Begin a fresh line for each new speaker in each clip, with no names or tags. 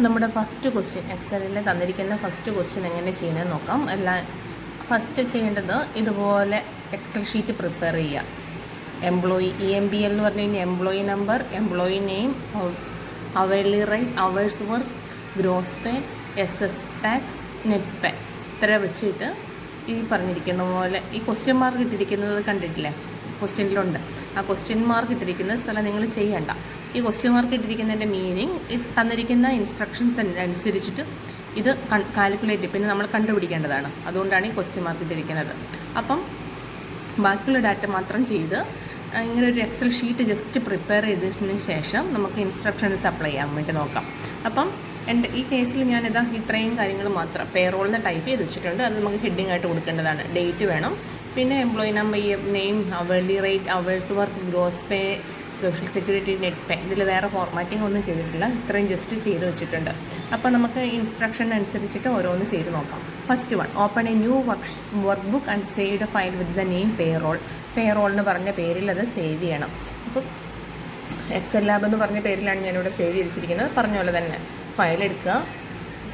നമ്മുടെ first question എക്സലിൽ തന്നിരിക്കുന്ന first question എങ്ങനെ ചെയ്യുന്നത് നോക്കാം. ഫസ്റ്റ് ചെയ്യേണ്ടത് ഇതുപോലെ എക്സൽ ഷീറ്റ് പ്രിപ്പയർ ചെയ്യുക. എംപ്ലോയി EMPL എന്ന് പറഞ്ഞു കഴിഞ്ഞാൽ employee number, employee name, hourly rate, hours work, gross pay, SS tax, net pay ഇത്ര വെച്ചിട്ട് ഈ പറഞ്ഞിരിക്കുന്ന പോലെ ഈ ക്വസ്റ്റ്യൻ മാർക്ക് ഇട്ടിരിക്കുന്നത് കണ്ടിട്ടില്ലേ? ക്വസ്റ്റ്യനിലുണ്ട്. ആ ക്വസ്റ്റ്യൻ മാർക്ക് ഇട്ടിരിക്കുന്ന സ്ഥലം നിങ്ങൾ ചെയ്യണ്ട. ഈ ക്വസ്റ്റ്യൻ മാർക്ക് ഇട്ടിരിക്കുന്നതിൻ്റെ മീനിങ് തന്നിരിക്കുന്ന ഇൻസ്ട്രക്ഷൻസ് അനുസരിച്ചിട്ട് ഇത് കാൽക്കുലേറ്റ് പിന്നെ നമ്മൾ കണ്ടുപിടിക്കേണ്ടതാണ്. അതുകൊണ്ടാണ് ഈ ക്വസ്റ്റ്യൻ മാർക്ക് ഇട്ടിരിക്കുന്നത്. അപ്പം ബാക്കിയുള്ള ഡാറ്റ മാത്രം ചെയ്ത് ഇങ്ങനെ ഒരു എക്സൽ ഷീറ്റ് ജസ്റ്റ് പ്രിപ്പയർ ചെയ്തതിന് ശേഷം നമുക്ക് ഇൻസ്ട്രക്ഷൻസ് അപ്ലൈ ചെയ്യാൻ വേണ്ടി നോക്കാം. അപ്പം എൻ്റെ ഈ കേസിൽ ഞാനിതാ ഇത്രയും കാര്യങ്ങൾ മാത്രം പേറോളിന് ടൈപ്പ് ചെയ്ത് വെച്ചിട്ടുണ്ട്. അത് നമുക്ക് ഹെഡിങ് ആയിട്ട് കൊടുക്കേണ്ടതാണ്. ഡേറ്റ് വേണം, പിന്നെ employee number, name, hourly rate, hours work, gross pay, social security, net pay. ഇതിൽ വേറെ ഫോർമാറ്റിംഗ് ഒന്നും ചെയ്തിട്ടില്ല, ഇത്രയും ജസ്റ്റ് ചെയ്ത് വെച്ചിട്ടുണ്ട്. അപ്പോൾ നമുക്ക് ഇൻസ്ട്രക്ഷൻ അനുസരിച്ചിട്ട് ഓരോന്ന് ചെയ്ത് നോക്കാം. First one, open A new work book and save the file with the name payroll. Payroll എന്ന് പറഞ്ഞ പേരിൽ അത് സേവ് ചെയ്യണം. അപ്പോൾ എക്സൽ ലാബ് എന്ന് പറഞ്ഞ പേരിലാണ് ഞാനിവിടെ സേവ് ചെയ്തിരിക്കുന്നത്. പറഞ്ഞ പോലെ തന്നെ ഫയൽ എടുക്കുക,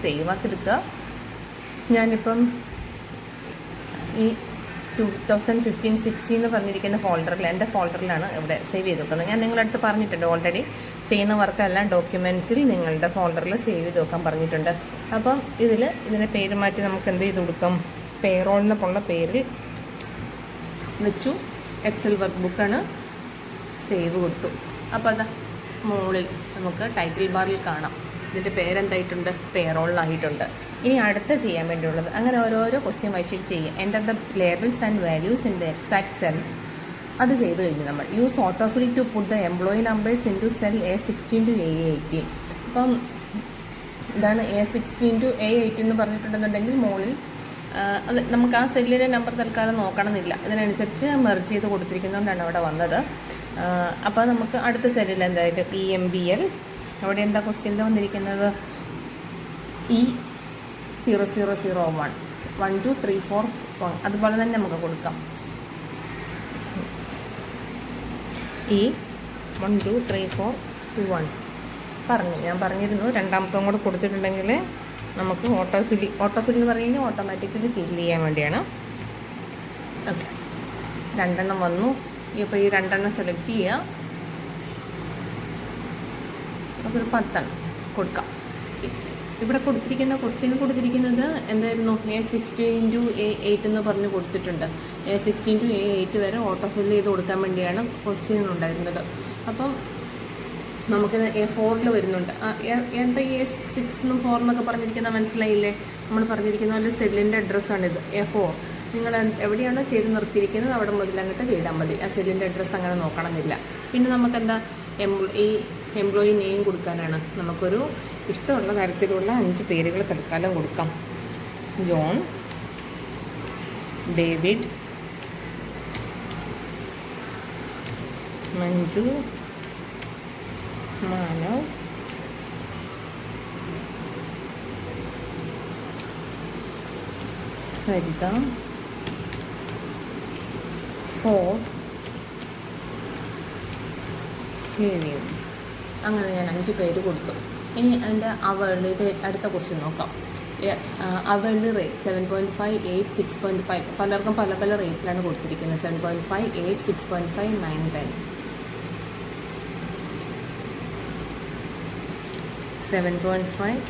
സേവ് ആസ് എടുക്കുക. ഞാനിപ്പം ഈ 2015-16 എന്ന് പറഞ്ഞിരിക്കുന്ന ഫോൾഡറിൽ, എൻ്റെ ഫോൾഡറിലാണ് ഇവിടെ സേവ് ചെയ്ത് വെക്കുന്നത്. ഞാൻ നിങ്ങളുടെ അടുത്ത് പറഞ്ഞിട്ടുണ്ട് ഓൾറെഡി, ചെയ്യുന്ന വർക്കെല്ലാം ഡോക്യുമെൻറ്റ്സിൽ നിങ്ങളുടെ ഫോൾഡറിൽ സേവ് ചെയ്ത് വെക്കാൻ പറഞ്ഞിട്ടുണ്ട്. അപ്പം ഇതിൻ്റെ പേര് മാറ്റി നമുക്ക് എന്ത് ചെയ്ത് കൊടുക്കാം? പേറോൾ എന്നുള്ള പേരിൽ വെച്ചു. എക്സൽ വർക്ക് ബുക്കാണ്, സേവ് കൊടുത്തു. അപ്പോൾ അതാ മുകളിൽ നമുക്ക് ടൈറ്റിൽ ബാറിൽ കാണാം ഇതിൻ്റെ പേരെന്തായിട്ടുണ്ട്? പേറോളിലായിട്ടുണ്ട്. ഇനി അടുത്ത ചെയ്യാൻ വേണ്ടിയുള്ളത് അങ്ങനെ ഓരോരോ ക്വസ്റ്റ്യൻ വായിച്ചിട്ട് ചെയ്യുക. Enter the labels and values in the exact cells. അത് ചെയ്ത് കഴിഞ്ഞ് നമ്മൾ use autofill to put the employee numbers in to cell A16 to A18. അപ്പം ഇതാണ് A16 to A18 എന്ന് പറഞ്ഞിട്ടുണ്ടെന്നുണ്ടെങ്കിൽ മുകളിൽ അത് നമുക്ക് ആ സെല്ലിൻ്റെ നമ്പർ തൽക്കാലം നോക്കണമെന്നില്ല. ഇതിനനുസരിച്ച് മെർജ് ചെയ്ത് കൊടുത്തിരിക്കുന്നതുകൊണ്ടാണ് അവിടെ വന്നത്. അപ്പോൾ നമുക്ക് അടുത്ത സെല്ലിൽ എന്തായാലും EMPL, അവിടെ എന്താ ക്വസ്റ്റ്യനിൽ വന്നിരിക്കുന്നത്? E0001 1 2 3 4 1. അതുപോലെ തന്നെ നമുക്ക് കൊടുക്കാം. E1 2 3 4 2 1 ഞാൻ പറഞ്ഞിരുന്നു. രണ്ടാമത്തും കൂടെ കൊടുത്തിട്ടുണ്ടെങ്കിൽ നമുക്ക് ഓട്ടോഫിൽ എന്ന് പറയുന്നത് ഓട്ടോമാറ്റിക്കലി ഫില്ല് ചെയ്യാൻ വേണ്ടിയാണ്. ഓക്കെ, 2 എണ്ണം വന്നു. ഇപ്പോൾ ഈ 2 എണ്ണം സെലക്ട് ചെയ്യുക. നമുക്കൊരു 10 എണ്ണം കൊടുക്കാം. ഇവിടെ കൊടുത്തിരിക്കുന്ന ക്വസ്റ്റ്യൻ കൊടുത്തിരിക്കുന്നത് എന്തായിരുന്നു? A16 to A8 എന്ന് പറഞ്ഞ് കൊടുത്തിട്ടുണ്ട്. A16 to A8 വരെ ഓട്ടോ ഫില്ല് ചെയ്ത് കൊടുക്കാൻ വേണ്ടിയാണ് ക്വസ്റ്റ്യൻ ഉണ്ടായിരുന്നത്. അപ്പം നമുക്കിത് A4 വരുന്നുണ്ട്. എന്താ A6 എന്നും 4 എന്നൊക്കെ പറഞ്ഞിരിക്കുന്നത് മനസ്സിലായില്ലേ? നമ്മൾ പറഞ്ഞിരിക്കുന്ന പോലെ സെല്ലിൻ്റെ അഡ്രസ്സാണിത്. A4 നിങ്ങൾ എവിടെയാണോ ചെയ്ത് നിർത്തിയിരിക്കുന്നത് അവിടെ മുതൽ അങ്ങോട്ട് ചെയ്താൽ മതി. ആ സെല്ലിൻ്റെ അഡ്രസ്സ് അങ്ങനെ നോക്കണമെന്നില്ല. പിന്നെ നമുക്കെന്താ ഈ എംപ്ലോയി നെയിം കൊടുക്കാനാണ്. നമുക്കൊരു ഇഷ്ടമുള്ള തരത്തിലുള്ള 5 പേരുകൾ തൽക്കാലം കൊടുക്കാം. John, David, Manju, Manav, Saritha, Kevin. അങ്ങനെ ഞാൻ 5 പേര് കൊടുത്തു. ഇനി അതിൻ്റെ അവളുടെ അടുത്ത ക്വസ്റ്റ്യൻ നോക്കാം. അവളുടെ റേറ്റ് 7.5, 8, 6.5. പലർക്കും പല പല റേറ്റിലാണ് കൊടുത്തിരിക്കുന്നത്. 7.5, 8, 6.5, 9, 10. 7.5,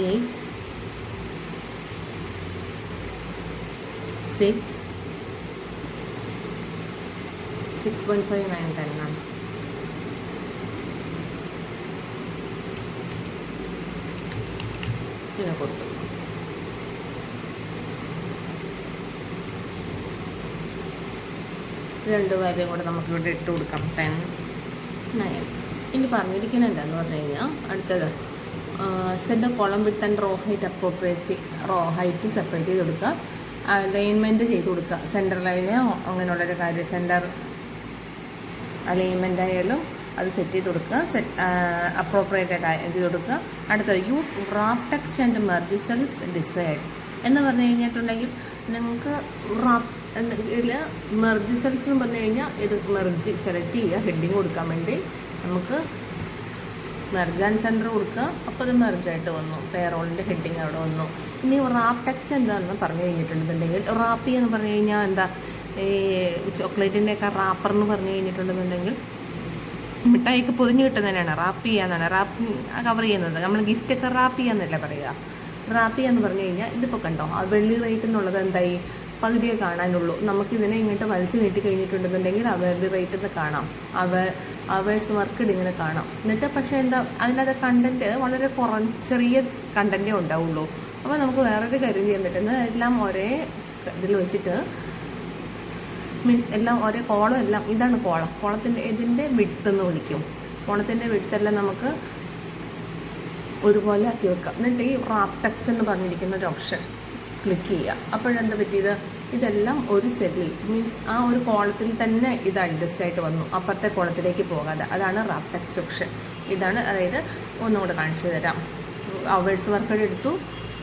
8, 6, 6.5, 9, 10 ആണ്. ഇതിനെ കൊടുത്തു. രണ്ട് വാല്യൂ കൂടെ നമുക്കിവിടെ ഇട്ട് കൊടുക്കാം. 10, 9. ഇനി പറഞ്ഞിരിക്കുന്നത് എന്താണെന്ന് പറഞ്ഞു കഴിഞ്ഞാൽ അടുത്തത് set the column width and row height appropriate. Row height separate ചെയ്ത് കൊടുക്കുക. അലൈൻമെൻറ്റ് ചെയ്ത് കൊടുക്കുക. സെൻറ്റർ ലൈന് അങ്ങനെയുള്ളൊരു കാര്യം, സെൻറ്റർ അലൈൻമെൻ്റ് ആയാലും അത് സെറ്റ് ചെയ്ത് കൊടുക്കുക. അപ്രോപ്രിയേറ്റ് ചെയ്ത് കൊടുക്കുക. അടുത്തത് use rap text and merge cells decide എന്ന് പറഞ്ഞു കഴിഞ്ഞിട്ടുണ്ടെങ്കിൽ നിങ്ങൾക്ക് ഇതിൽ മെർജ് സെൽസ് എന്ന് പറഞ്ഞു കഴിഞ്ഞാൽ ഇത് മെർജ് സെലക്ട് ചെയ്യുക. ഹെഡിങ് കൊടുക്കാൻ വേണ്ടി നമുക്ക് മെർജ് ആൻഡ് സെൻറ്റർ കൊടുക്കുക. അപ്പോൾ അത് മെർജായിട്ട് വന്നു, പേറോളിൻ്റെ ഹെഡിങ് അവിടെ വന്നു. ഇനി റാപ്പ് ടെക്സ്റ്റ് എന്താണെന്ന് പറഞ്ഞു കഴിഞ്ഞിട്ടുണ്ടെന്നുണ്ടെങ്കിൽ, റാപ്പ് എന്ന് പറഞ്ഞു കഴിഞ്ഞാൽ എന്താ, ഈ ചോക്ലേറ്റിൻ്റെയൊക്കെ റാപ്പർ എന്ന് പറഞ്ഞു കഴിഞ്ഞിട്ടുണ്ടെന്നുണ്ടെങ്കിൽ മിഠായിക്ക് പൊതിഞ്ഞ് കിട്ടുന്നതിനാണ് റാപ്പ് ചെയ്യാന്നാണ്, റാപ്പ് കവർ ചെയ്യുന്നത്. നമ്മൾ ഗിഫ്റ്റൊക്കെ റാപ്പ് ചെയ്യാന്നല്ല പറയുക. റാപ്പ് ചെയ്യാന്ന് പറഞ്ഞു കഴിഞ്ഞാൽ ഇതിപ്പോൾ കണ്ടോ, ആ വെള്ളി റേറ്റ് എന്നുള്ളത് എന്തായി, പകുതിയെ കാണാനുള്ളൂ. നമുക്കിതിനെ ഇങ്ങോട്ട് വലിച്ചു നീട്ടി കഴിഞ്ഞിട്ടുണ്ടെന്നുണ്ടെങ്കിൽ അവരുടെ റേറ്റ് എന്ന് കാണാം, അവേഴ്സ് വർക്ക് ഇങ്ങനെ കാണാം. എന്നിട്ട് പക്ഷേ എന്താ, അതിനകത്ത് കണ്ടൻറ്റ് വളരെ ചെറിയ കണ്ടൻറ്റേ ഉണ്ടാവുള്ളൂ. അപ്പോൾ നമുക്ക് വേറൊരു കാര്യം ചെയ്യാൻ പറ്റുന്നത്, എല്ലാം ഒരേ ഇതിൽ വെച്ചിട്ട്, മീൻസ് എല്ലാം ഒരേ കോളം, എല്ലാം ഇതാണ് കോളത്തിൻ്റെ ഇതിൻ്റെ വിഡ്ത്ത് എന്ന് വിളിക്കും. കോളത്തിൻ്റെ വിഡ്ത്തെല്ലാം നമുക്ക് ഒരുപോലെ ആക്കി വെക്കാം. എന്നിട്ട് ഈ റാപ്പ് ടെക്സ്റ്റ് എന്ന് പറഞ്ഞിരിക്കുന്ന ഒരു ഓപ്ഷൻ ക്ലിക്ക് ചെയ്യുക. അപ്പോഴെന്താ പറ്റിയത്, ഇതെല്ലാം ഒരു സെല്ലിൽ, മീൻസ് ആ ഒരു കോളത്തിൽ തന്നെ ഇത് അഡ്ജസ്റ്റ് ആയിട്ട് വന്നു, അപ്പുറത്തെ കോളത്തിലേക്ക് പോകാതെ. അതാണ് റാപ്പ് ടെക്സ്റ്റ് ഓപ്ഷൻ. ഇതാണ്, അതായത് ഒന്നുകൂടെ കാണിച്ചു തരാം. അവേഴ്സ് വർക്ക് എടുത്തു,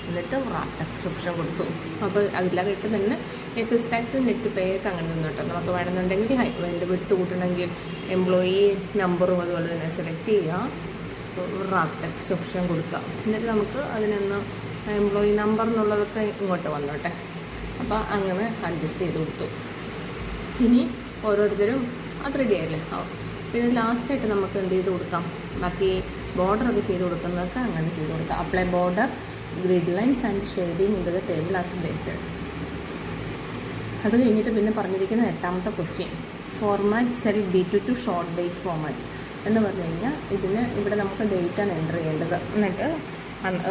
എന്നിട്ട് റാപ്പ് ടെക്സ്റ്റ് ഓപ്ഷൻ കൊടുത്തു. അപ്പോൾ അതിലായിട്ട് തന്നെ എസ് ടാക്സ്, നെറ്റ് പേ ഒക്കെ അങ്ങനെ നിന്ന് കേട്ടോ. നമുക്ക് വേണമെന്നുണ്ടെങ്കിൽ അതിൻ്റെ വിട്ട് കൂട്ടണമെങ്കിൽ എംപ്ലോയി നമ്പറും അതുപോലെ തന്നെ സെലക്ട് ചെയ്യുക, റാപ്പ് ടെക്സ്റ്റ് ഓപ്ഷൻ കൊടുക്കുക. എന്നിട്ട് നമുക്ക് അതിനൊന്ന് എംപ്ലോയി നമ്പർ എന്നുള്ളതൊക്കെ ഇങ്ങോട്ട് വന്നോട്ടെ. അപ്പോൾ അങ്ങനെ അഡ്ജസ്റ്റ് ചെയ്ത് കൊടുത്തു. ഇനി ഓരോരുത്തരും അത് റെഡി ആയില്ലേ. പിന്നെ ലാസ്റ്റായിട്ട് നമുക്ക് എന്ത് ചെയ്ത് കൊടുക്കാം, ബാക്കി ബോർഡറൊക്കെ ചെയ്ത് കൊടുക്കുന്നതൊക്കെ അങ്ങനെ ചെയ്ത് കൊടുക്കാം. Apply border, grid lines and shading in the table as decide. അത് കഴിഞ്ഞിട്ട് പിന്നെ പറഞ്ഞിരിക്കുന്ന 8ാമത്തെ question, format cell B2 short date format എന്ന് പറഞ്ഞു കഴിഞ്ഞാൽ, ഇതിന് ഇവിടെ നമുക്ക് ഡേറ്റാണ് എൻ്റർ ചെയ്യേണ്ടത്. എന്നിട്ട്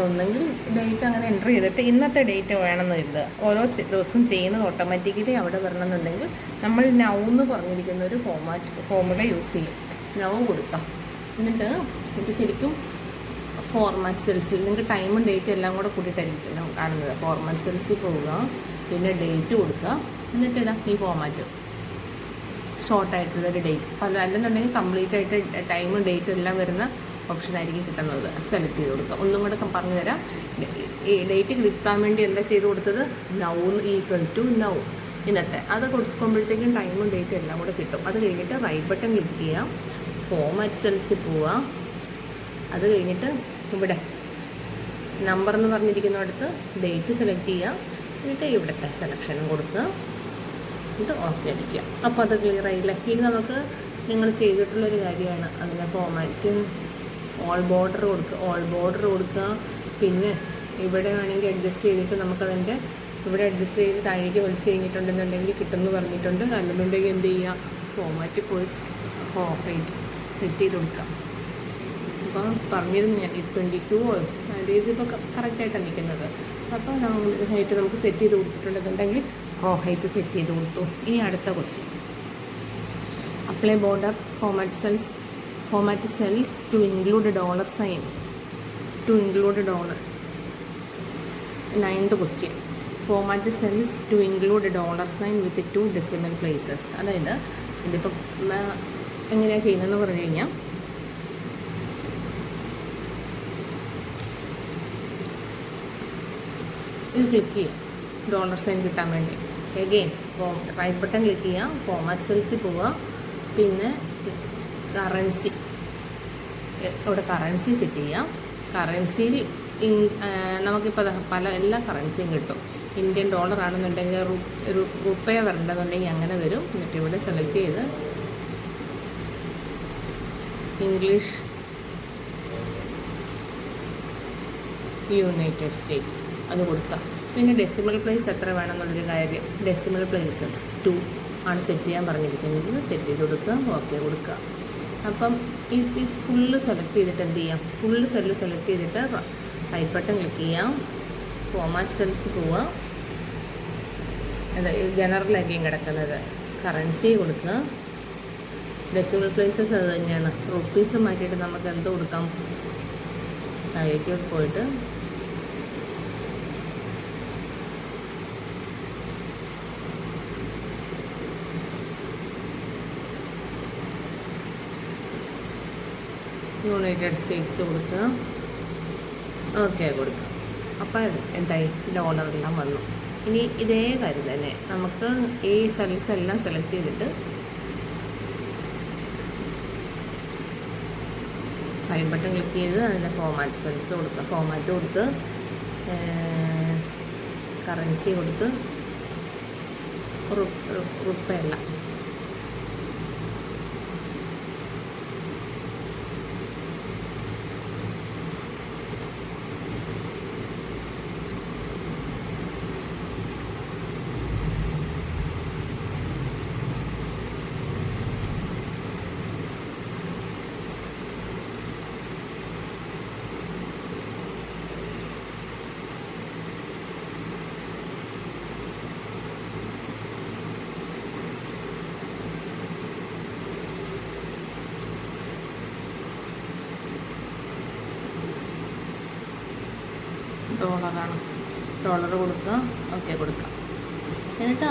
ഒന്നെങ്കിൽ ഡേറ്റ് അങ്ങനെ എൻ്റർ ചെയ്തിട്ട് ഇന്നത്തെ ഡേറ്റ് വേണമെന്ന് കരുതുക. ഓരോ ദിവസം ചെയ്യുന്നത് ഓട്ടോമാറ്റിക്കലി അവിടെ വരണമെന്നുണ്ടെങ്കിൽ നമ്മൾ നൗ എന്ന് പറഞ്ഞിരിക്കുന്ന ഒരു ഫോർമുല യൂസ് ചെയ്യും. നൗ കൊടുക്കാം. എന്നിട്ട് ഇത് ശരിക്കും ഫോർമാറ്റ് സെൽസിൽ നിങ്ങൾക്ക് ടൈമും ഡേറ്റും എല്ലാം കൂടെ കൂട്ടിയിട്ടായിരിക്കും കാണുന്നത്. ഫോർമാറ്റ് സെൽസിൽ പോവുക, പിന്നെ ഡേറ്റ് കൊടുക്കുക, എന്നിട്ട് ഇതാ ഈ ഫോർമാറ്റ് ഷോർട്ടായിട്ടുള്ളൊരു ഡേറ്റ്, അല്ലെന്നുണ്ടെങ്കിൽ കംപ്ലീറ്റ് ആയിട്ട് ടൈമും ഡേറ്റും എല്ലാം വരുന്ന ഓപ്ഷനായിരിക്കും കിട്ടുന്നത്. സെലക്ട് ചെയ്ത് കൊടുക്കുക. ഒന്നും കൂടെ പറഞ്ഞു തരാം. ഈ ഡേറ്റ് കിട്ടാൻ വേണ്ടി എന്താ ചെയ്ത് കൊടുത്തത്, നൗ = നൗ ഇന്നത്തെ, അത് കൊടുക്കുമ്പോഴത്തേക്കും ടൈമും ഡേറ്റും എല്ലാം കൂടെ കിട്ടും. അത് കഴിഞ്ഞിട്ട് റൈറ്റ് ബട്ടൺ ക്ലിക്ക് ചെയ്യാം, ഫോർമാറ്റ് സെൽസിൽ പോവുക. അത് കഴിഞ്ഞിട്ട് ഇവിടെ നമ്പർ എന്ന് പറഞ്ഞിരിക്കുന്നിടത്ത് ഡേറ്റ് സെലക്ട് ചെയ്യുക, എന്നിട്ട് ഇവിടുത്തെ സെലക്ഷനും കൊടുക്കുക, ഇത് ഓക്കെ അടിക്കുക. അപ്പോൾ അത് ക്ലിയർ ആയില്ല. ഇനി നമുക്ക് നിങ്ങൾ ചെയ്തിട്ടുള്ളൊരു കാര്യമാണ്, അതിനെ ഫോർമാറ്റ് ഓൾ ബോർഡർ കൊടുക്കുക. പിന്നെ ഇവിടെ വേണമെങ്കിൽ അഡ്ജസ്റ്റ് ചെയ്തിട്ട് നമുക്കതിൻ്റെ ഇവിടെ അഡ്ജസ്റ്റ് ചെയ്ത് താഴേക്ക് വലിച്ച് കഴിഞ്ഞിട്ടുണ്ടെന്നുണ്ടെങ്കിൽ കിട്ടുമെന്ന് പറഞ്ഞിട്ടുണ്ട്. അല്ലെന്നുണ്ടെങ്കിൽ എന്ത് ചെയ്യുക, ഫോർമാറ്റിൽ പോയി റേറ്റ് സെറ്റ് ചെയ്ത് കൊടുക്കാം. അപ്പോൾ പറഞ്ഞിരുന്നു ഞാൻ 22 അതിൻ്റെ ഇതിപ്പോൾ കറക്റ്റായിട്ടാണ് നിൽക്കുന്നത്. അപ്പോൾ ഹൈറ്റ് നമുക്ക് സെറ്റ് ചെയ്ത് കൊടുത്തിട്ടുണ്ടെന്നുണ്ടെങ്കിൽ ഹൈറ്റ് സെറ്റ് ചെയ്ത് കൊടുത്തു. ഇനി അടുത്ത question, apply border format cells to include $sign to include $. 9th question, format cells to include $sign with 2 decimal places. അതായത് ഇതിപ്പോൾ എങ്ങനെയാണ് ചെയ്യുന്നതെന്ന് പറഞ്ഞു കഴിഞ്ഞാൽ, ഇത് ക്ലിക്ക് ചെയ്യാം $sign കിട്ടാൻ വേണ്ടി. എഗെയിൻ റൈറ്റ് ബട്ടൺ ക്ലിക്ക് ചെയ്യാം, ഫോർമാറ്റ് സെൽസിൽ പോവുക, പിന്നെ കറൻസി, ഇവിടെ കറൻസി സെറ്റ് ചെയ്യാം. കറൻസിയിൽ നമുക്കിപ്പോൾ എല്ലാ കറൻസിയും കിട്ടും. ഇന്ത്യൻ ഡോളർ ആണെന്നുണ്ടെങ്കിൽ റുപ്പേ വരേണ്ടതുണ്ടെങ്കിൽ അങ്ങനെ വരും. എന്നിട്ട് ഇവിടെ സെലക്ട് ചെയ്ത് ഇംഗ്ലീഷ് യുണൈറ്റഡ് സ്റ്റേറ്റ് അത് കൊടുക്കാം. പിന്നെ ഡെസിമൽ പ്ലേസ് എത്ര വേണമെന്നുള്ളൊരു കാര്യം, ഡെസിമൽ പ്ലേസസ് 2 ആണ് സെറ്റ് ചെയ്യാൻ പറഞ്ഞിരിക്കുന്നത്. സെറ്റ് ചെയ്ത് കൊടുക്കുക, ഓക്കെ കൊടുക്കുക. അപ്പം ഈ ഫുള്ള് സെലക്ട് ചെയ്തിട്ട് എന്ത് ചെയ്യാം, ഫുള്ള് സെല്ല് സെലക്ട് ചെയ്തിട്ട് റൈറ്റ് ബട്ടൺ ക്ലിക്ക് ചെയ്യാം, ഫോർമാറ്റ് സെൽസ് പോവുക. ജനറലായിരിക്കും കിടക്കുന്നത്. കറൻസി കൊടുക്കുക, ഡെസിമൽ പ്ലേസസ് അത് തന്നെയാണ്. റുപ്പീസ് മാറ്റിയിട്ട് നമുക്ക് എന്ത് കൊടുക്കാം, താഴേക്ക് പോയിട്ട് യുണൈറ്റഡ് സ്റ്റേറ്റ്സ് കൊടുക്കുക, ഓക്കെ കൊടുക്കുക. അപ്പോൾ എന്തായി, ഡോളറെല്ലാം വന്നു. ഇനി ഇതേ കാര്യം തന്നെ നമുക്ക് ഈ സെൽസ് എല്ലാം സെലക്ട് ചെയ്തിട്ട് റൈറ്റ് ബട്ടൺ ക്ലിക്ക് ചെയ്ത് അതിൻ്റെ ഫോമാറ്റ് സെൽസ് കൊടുക്കുക. ഫോമാറ്റ് കൊടുത്ത് കറൻസി കൊടുത്ത് റുപ്പയല്ല ഡോളറാണ്. ഡോളർ കൊടുക്കുക, ഓക്കെ കൊടുക്കുക. എന്നിട്ട്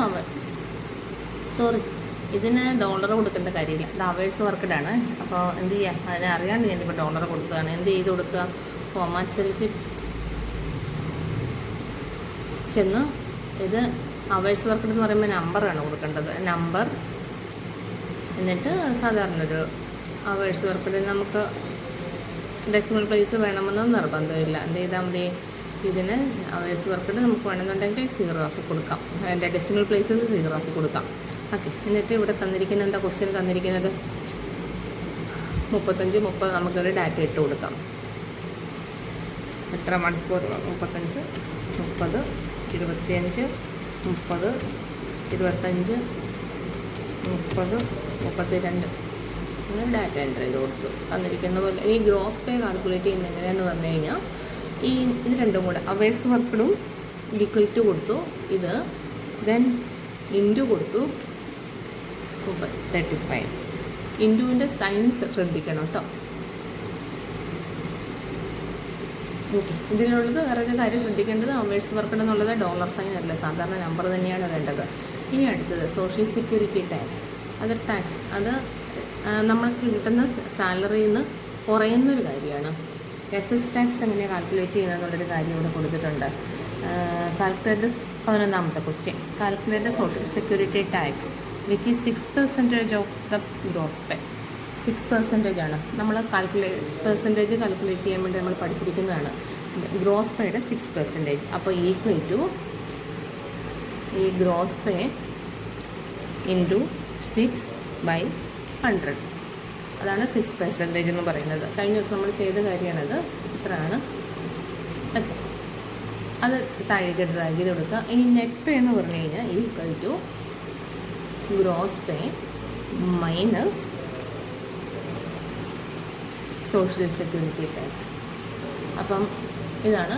ഇതിന് ഡോളർ കൊടുക്കേണ്ട കാര്യമില്ല, ഇത് അവേഴ്സ് വർക്കഡാണ്. അപ്പോൾ എന്ത് ചെയ്യുക, അതിനെ അറിയാണ്ട് ഞാനിപ്പോൾ ഡോളർ കൊടുത്തതാണ്. എന്ത് ചെയ്ത് കൊടുക്കുക, ഫോമാറ്റ് സെൽസിൽ ചെന്ന് ഇത് അവേഴ്സ് വർക്കഡ് എന്ന് പറയുമ്പോൾ നമ്പറാണ് കൊടുക്കേണ്ടത്. നമ്പർ എന്നിട്ട് സാധാരണ ഒരു അവേഴ്സ് വർക്കഡ് നമുക്ക് ഡെസിമൽ പ്ലേസ് വേണമെന്നും നിർബന്ധമില്ല. എന്ത് ചെയ്താൽ മതി, ഇതിന് അവേഴ്സ് വർക്കഡ് നമുക്ക് വേണമെന്നുണ്ടെങ്കിൽ 0 ആക്കി കൊടുക്കാം. അതിൻ്റെ ഡെസിമൽ പ്ലേസസ് 0 ആക്കി കൊടുക്കാം. ഓക്കെ. എന്നിട്ട് ഇവിടെ തന്നിരിക്കുന്ന എന്താ ക്വസ്റ്റ്യൻ തന്നിരിക്കുന്നത് 35 നമുക്കൊരു ഡാറ്റ ഇട്ട് കൊടുക്കാം. എത്ര മണിക്കൂർ, 35 30 25 30 25 30 32 അങ്ങനെ ഡാറ്റ എൻ്റർ ചെയ്ത് കൊടുത്തു. തന്നിരിക്കുന്ന പോലെ ഈ ഗ്രോസ് പേ കാൽക്കുലേറ്റ് ചെയ്യുന്നത് എങ്ങനെയാണെന്ന് പറഞ്ഞു കഴിഞ്ഞാൽ ഇത് രണ്ടും കൂടെ അവേഴ്സ് വർക്കഡും ഈക്വൽ ടു കൊടുത്തു, ഇത് ദെൻ ഇൻറ്റു കൊടുത്തു 35. ഇൻറ്റുവിൻ്റെ സൈൻസ് ശ്രദ്ധിക്കണം കേട്ടോ. ഓക്കെ. ഇതിലുള്ളത് വേറൊരു കാര്യം ശ്രദ്ധിക്കേണ്ടത്, അവേഴ്സ് വർക്കഡ് എന്നുള്ളത് ഡോളർ സൈൻ അല്ല, സാധാരണ നമ്പർ തന്നെയാണ് വേണ്ടത്. ഇനി അടുത്തത് സോഷ്യൽ സെക്യൂരിറ്റി ടാക്സ്. അത് ടാക്സ് അത് നമ്മൾക്ക് കിട്ടുന്ന സാലറിയിൽ നിന്ന് കുറയുന്നൊരു കാര്യമാണ്. SS ടാക്സ് എങ്ങനെയാണ് കാൽക്കുലേറ്റ് ചെയ്യുന്നതെന്നുള്ളൊരു കാര്യം ഇവിടെ കൊടുത്തിട്ടുണ്ട്. കാൽക്കുലേറ്റ് 11ാമത്തെ question. Calculate social security tax which is 6% of the gross pay. 6% ആണ് നമ്മൾ പെർസെൻറ്റേജ് കാൽക്കുലേറ്റ് ചെയ്യാൻ വേണ്ടി നമ്മൾ പഠിച്ചിരിക്കുന്നതാണ്. ഗ്രോസ് പേയുടെ 6%. അപ്പോൾ ഈക്വൽ ടു ഈ ഗ്രോസ് പേ ഇൻറ്റു 6/100. അതാണ് 6% എന്ന് പറയുന്നത്. കഴിഞ്ഞ ദിവസം നമ്മൾ ചെയ്ത കാര്യമാണത്. ഇത്രയാണ്. അത് താഴേക്ക് ഡ്രാഗ് ചെയ്ത് കൊടുക്കുക. ഇനി നെറ്റ് പേ എന്ന് പറഞ്ഞു കഴിഞ്ഞാൽ equal to gross pay minus social security tax. അപ്പം ഇതാണ്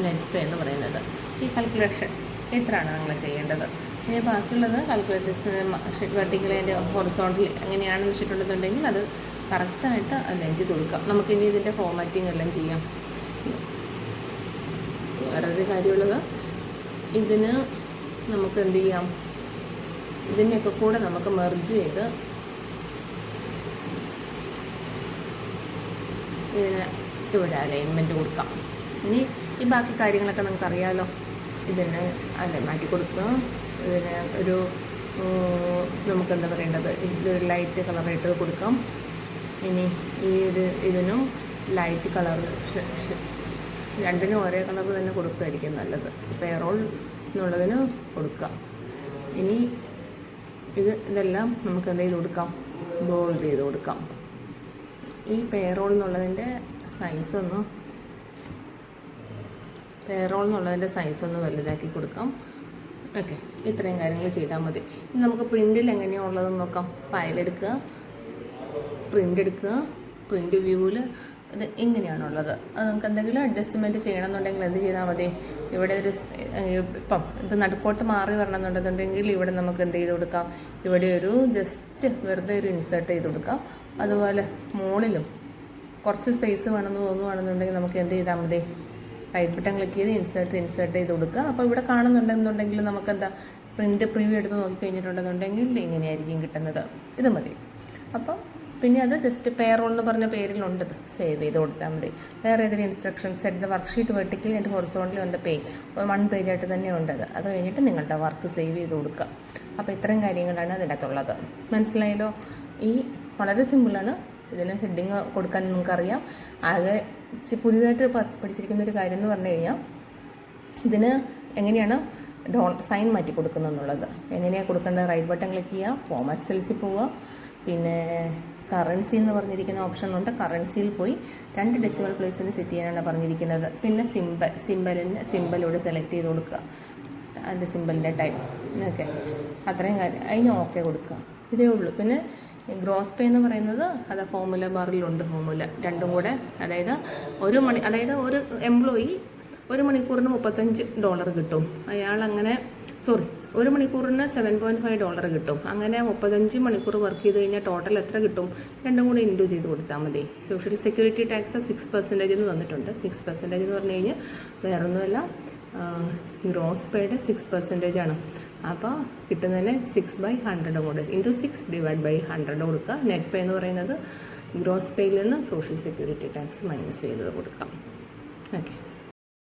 നെറ്റ് പേ എന്ന് പറയുന്നത്. ഈ കാൽക്കുലേഷൻ ഇത്രയാണ് നമ്മൾ ചെയ്യേണ്ടത്. ഇനി ബാക്കിയുള്ളത് കാൽക്കുലേറ്റേഴ്സ് വെർട്ടിക്കൽ ആൻഡ് ഹൊറിസോണ്ടൽ എങ്ങനെയാണെന്ന് വെച്ചിട്ടുണ്ടെന്നുണ്ടെങ്കിൽ അത് കറക്റ്റായിട്ട് അലൈൻ ചെയ്ത് കൊടുക്കാം. നമുക്കിനി ഇതിൻ്റെ ഫോർമാറ്റിംഗ് എല്ലാം ചെയ്യാം. വേറൊരു കാര്യമുള്ളത്, ഇതിന് നമുക്ക് എന്ത് ചെയ്യാം, ഇതിൻ്റെയൊക്കെ കൂടെ നമുക്ക് മെർജ് ചെയ്ത് ഇതിന് ഇവിടെ അലൈൻമെൻറ്റ് കൊടുക്കാം. ഇനി ഈ ബാക്കി കാര്യങ്ങളൊക്കെ നമുക്കറിയാമല്ലോ. ഇതിന് മാറ്റി കൊടുക്കുക. ഇതിന് ഒരു നമുക്കെന്താ പറയേണ്ടത്, ഇതൊരു ലൈറ്റ് കളറായിട്ട് കൊടുക്കാം. ഇനി ഇതിനും ലൈറ്റ് കളർ, രണ്ടിനും ഒരേ കളർ തന്നെ കൊടുക്കുകയായിരിക്കും നല്ലത്. പേറോൾ എന്നുള്ളതിന് കൊടുക്കാം. ഇനി ഇതെല്ലാം നമുക്ക് എന്ത് ചെയ്ത് കൊടുക്കാം, ബോൾഡ് ചെയ്ത് കൊടുക്കാം. ഈ പേറോൾ എന്നുള്ളതിൻ്റെ സൈസ് ഒന്ന് വലുതാക്കി കൊടുക്കാം. ഓക്കെ. ഇത്രയും കാര്യങ്ങൾ ചെയ്താൽ മതി. ഇനി നമുക്ക് പ്രിൻറ്റിൽ എങ്ങനെയാണ് ഉള്ളതെന്ന് നോക്കാം. ഫയൽ എടുക്കുക, പ്രിൻ്റ് എടുക്കുക. പ്രിൻ്റ് വ്യൂവിൽ ഇത് ഇങ്ങനെയാണുള്ളത്. അത് നമുക്ക് എന്തെങ്കിലും അഡ്ജസ്റ്റ്മെൻറ്റ് ചെയ്യണമെന്നുണ്ടെങ്കിൽ എന്ത് ചെയ്താൽ മതി, ഇവിടെ ഒരു ഇപ്പം ഇത് നടുക്കോട്ട് മാറി വരണമെന്നുണ്ടെന്നുണ്ടെങ്കിൽ ഇവിടെ നമുക്ക് എന്ത് ചെയ്ത് കൊടുക്കാം, ഇവിടെ ഒരു ജസ്റ്റ് വെറുതെ ഒരു ഇൻസേർട്ട് ചെയ്ത് കൊടുക്കാം. അതുപോലെ മുകളിലും കുറച്ച് സ്പേസ് വേണമെന്ന് തോന്നുവാണെന്നുണ്ടെങ്കിൽ നമുക്ക് എന്ത് ചെയ്താൽ മതി, റൈറ്റ് ബട്ടൺ ക്ലിക്ക് ചെയ്ത് ഇൻസേർട്ട് ചെയ്ത് കൊടുക്കുക. അപ്പോൾ ഇവിടെ കാണുന്നുണ്ടെന്നുണ്ടെങ്കിൽ നമുക്കെന്താ പ്രിവ്യൂ എടുത്ത് നോക്കിക്കഴിഞ്ഞിട്ടുണ്ടെന്നുണ്ടെങ്കിൽ ഇങ്ങനെയായിരിക്കും കിട്ടുന്നത്. ഇത് മതി. അപ്പം പിന്നെ അത് ജസ്റ്റ് പേറോൾ എന്ന് പറഞ്ഞ പേരിലുണ്ട്, സേവ് ചെയ്ത് കൊടുത്താൽ മതി. വേറെ ഏതൊരു instructions set the worksheet vertically and horizontally ഉണ്ട് പേജ് 1 പേജായിട്ട് തന്നെ ഉണ്ട്. അത് കഴിഞ്ഞിട്ട് നിങ്ങളുടെ വർക്ക് സേവ് ചെയ്ത് കൊടുക്കുക. അപ്പോൾ ഇത്രയും കാര്യങ്ങളാണ് അതിനകത്തുള്ളത്. മനസ്സിലായല്ലോ? ഈ വളരെ സിമ്പിളാണ്. ഇതിന് ഹെഡിങ് കൊടുക്കാൻ നിങ്ങൾക്കറിയാം. ആകെ പുതിയതായിട്ട് പഠിച്ചിരിക്കുന്ന ഒരു കാര്യം എന്ന് പറഞ്ഞു കഴിഞ്ഞാൽ ഇതിന് എങ്ങനെയാണ് സൈൻ മാറ്റി കൊടുക്കുന്നതെന്നുള്ളത്. എങ്ങനെയാണ് കൊടുക്കേണ്ടത്? റൈറ്റ് ബട്ടൺ ക്ലിക്ക് ചെയ്യുക, ഫോമാറ്റ് സെൽസിൽ പോവുക, പിന്നെ കറൻസി എന്ന് പറഞ്ഞിരിക്കുന്ന ഓപ്ഷനുണ്ട്. കറൻസിയിൽ പോയി 2 ഡെസിമൽ പ്ലേസിന് സെറ്റ് ചെയ്യാനാണ് പറഞ്ഞിരിക്കുന്നത്. പിന്നെ സിമ്പലിവിടെ സെലക്ട് ചെയ്ത് കൊടുക്കുക, അതിൻ്റെ സിമ്പലിൻ്റെ ടൈപ്പ്. ഓക്കെ, അത്രയും കാര്യം. അതിന് ഓക്കെ കൊടുക്കുക, ഇതേ ഉള്ളൂ. പിന്നെ ഗ്രോസ് പേ എന്ന് പറയുന്നത് അത് ഫോർമുല ബാറിലുണ്ട്. ഫോർമുല രണ്ടും കൂടെ, അതായത് ഒരു എംപ്ലോയി 1 മണിക്കൂറിന് $35 കിട്ടും. അയാളങ്ങനെ ഒരു മണിക്കൂറിന് $7.5 കിട്ടും. അങ്ങനെ 35 മണിക്കൂർ വർക്ക് ചെയ്ത് കഴിഞ്ഞാൽ ടോട്ടൽ എത്ര കിട്ടും? രണ്ടും കൂടെ ഇൻറ്റു ചെയ്ത് കൊടുത്താൽ മതി. സോഷ്യൽ സെക്യൂരിറ്റി ടാക്സ് 6% എന്ന് തന്നിട്ടുണ്ട്. 6% എന്ന് പറഞ്ഞു കഴിഞ്ഞാൽ വേറൊന്നുമല്ല, ഗ്രോസ് പേയുടെ 6% ആണ്. അപ്പോൾ കിട്ടുന്നതിന് 6/100 കൂടെ ഇൻറ്റു 6/100 കൊടുക്കുക. നെറ്റ് പേ എന്ന് പറയുന്നത് ഗ്രോസ് പേയിൽ നിന്ന് സോഷ്യൽ സെക്യൂരിറ്റി ടാക്സ് മൈനസ് ചെയ്തത് കൊടുക്കാം. ഓക്കെ.